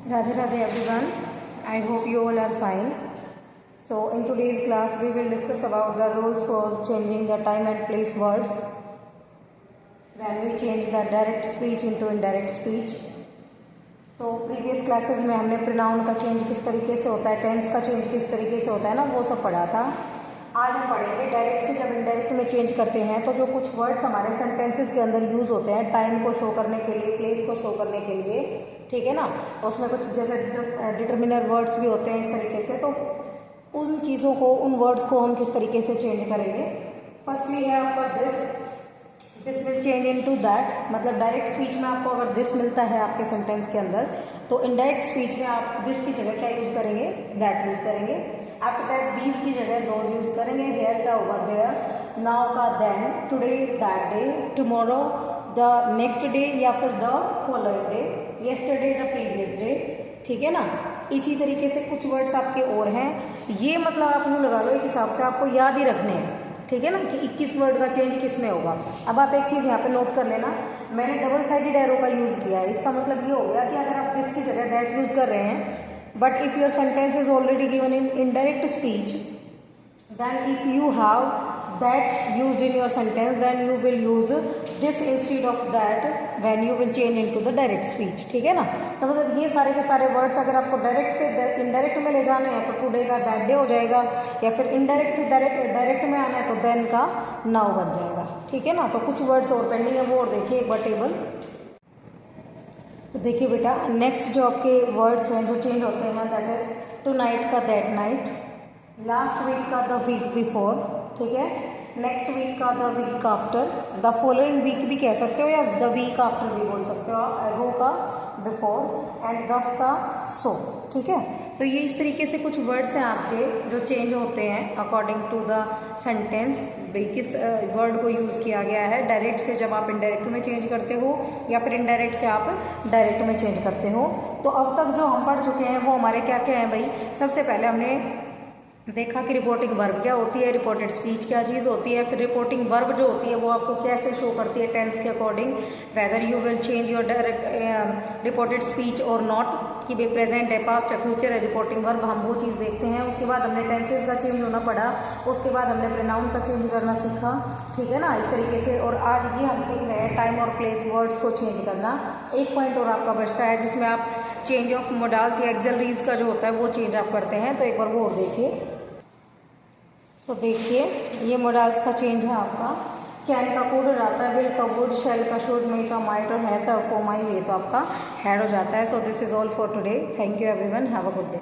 Radhe Radhe everyone. I hope you all are fine. So in today's class we will discuss about the rules for changing the time and place words when we change the direct speech into indirect speech. तो previous classes में हमने pronoun का change किस तरीके से होता है, tense का चेंज किस तरीके से होता है ना, वो सब पढ़ा था। आज हम पढ़ेंगे डायरेक्ट से जब इनडायरेक्ट में चेंज करते हैं तो जो कुछ वर्ड्स हमारे सेंटेंसेस के अंदर यूज़ होते हैं टाइम को शो करने के लिए, प्लेस को शो करने के लिए, ठीक है ना। उसमें कुछ जैसे डिटर्मिनर वर्ड्स भी होते हैं इस तरीके से, तो उन चीज़ों को, उन वर्ड्स को हम किस तरीके से चेंज करेंगे। फर्स्टली है आपका this will change into that. मतलब डायरेक्ट स्पीच में आपको अगर दिस मिलता है आपके सेंटेंस के अंदर, तो इनडायरेक्ट स्पीच में आप दिस की जगह क्या यूज़ करेंगे, दैट यूज़ करेंगे। आफ्टर दैट दीज की जगह दोज यूज़ करेंगे। हेयर का होगा देयर, नाउ का then, today that day, tomorrow the next day या फिर the following day, yesterday the previous day, ठीक है ना। इसी तरीके से कुछ वर्ड्स आपके और हैं, ये मतलब आप यूँ लगा लो एक हिसाब से आपको याद ही रखने हैं, ठीक है ना, कि 21 वर्ड का चेंज किस में होगा। अब आप एक चीज़ यहाँ पे नोट कर लेना, मैंने डबल साइडेड एरो का यूज़ किया है। इसका मतलब ये हो गया कि अगर आप दिस की जगह दैट यूज़ कर रहे हैं, but if your sentence is already given in indirect speech, then if you have that used in your sentence, then you will use this instead of that when you will change into the direct speech, ठीक है ना। तो मतलब ये सारे के सारे words अगर आपको डायरेक्ट से इनडायरेक्ट में ले जाने हैं तो टुडे का दैट डे हो जाएगा, या फिर इनडायरेक्ट से डायरेक्ट में आना है तो देन का नाउ बन जाएगा, ठीक है ना। तो कुछ वर्ड्स और पेंडिंग है, वो और देखिए एक बार टेबल। तो देखिए बेटा, नेक्स्ट जो आपके वर्ड्स हैं जो चेंज होते हैं, दैट इज टू नाइट का दैट नाइट, लास्ट वीक का द वीक बिफोर, ठीक है, नेक्स्ट वीक का the week after, the following week भी कह सकते हो या द वीक आफ्टर भी बोल सकते हो, अगो का बिफोर एंड दस का सो, ठीक है। तो ये इस तरीके से कुछ वर्ड्स हैं आपके जो चेंज होते हैं अकॉर्डिंग टू द सेंटेंस, किस वर्ड को यूज़ किया गया है। डायरेक्ट से जब आप इनडायरेक्ट में चेंज करते हो या फिर इनडायरेक्ट से आप डायरेक्ट में चेंज करते हो। तो अब तक जो हम पढ़ चुके हैं वो हमारे क्या क्या हैं भाई। सबसे पहले हमने देखा कि रिपोर्टिंग वर्ब क्या होती है, रिपोर्टेड स्पीच क्या चीज़ होती है, फिर रिपोर्टिंग वर्ब जो होती है वो आपको कैसे शो करती है टेंस के according, whether you will change your direct reported speech और नॉट, कि भाई प्रेजेंट है, पास्ट है, फ्यूचर है, रिपोर्टिंग वर्ब, हम वो चीज़ देखते हैं। उसके बाद हमने टेंसेज का चेंज होना पड़ा, उसके बाद हमने प्रोनाउन का चेंज करना सीखा, ठीक है ना, इस तरीके से। और आज ये हम सीख रहे हैं टाइम और प्लेस वर्ड्स को चेंज करना। एक पॉइंट और आपका बचता है जिसमें आप चेंज ऑफ मोडाल्स या एक्सलरीज का जो होता है वो चेंज आप करते हैं, तो एक बार वो और देखिए। तो देखिए ये मोडाल्स का चेंज है आपका, कैन का कोड आता है, विल का वुड, शेल का शुड, मे का माइट और हैज का फॉर माई, ये तो आपका हैड हो जाता है। So this is all for today. Thank you everyone, have a good day.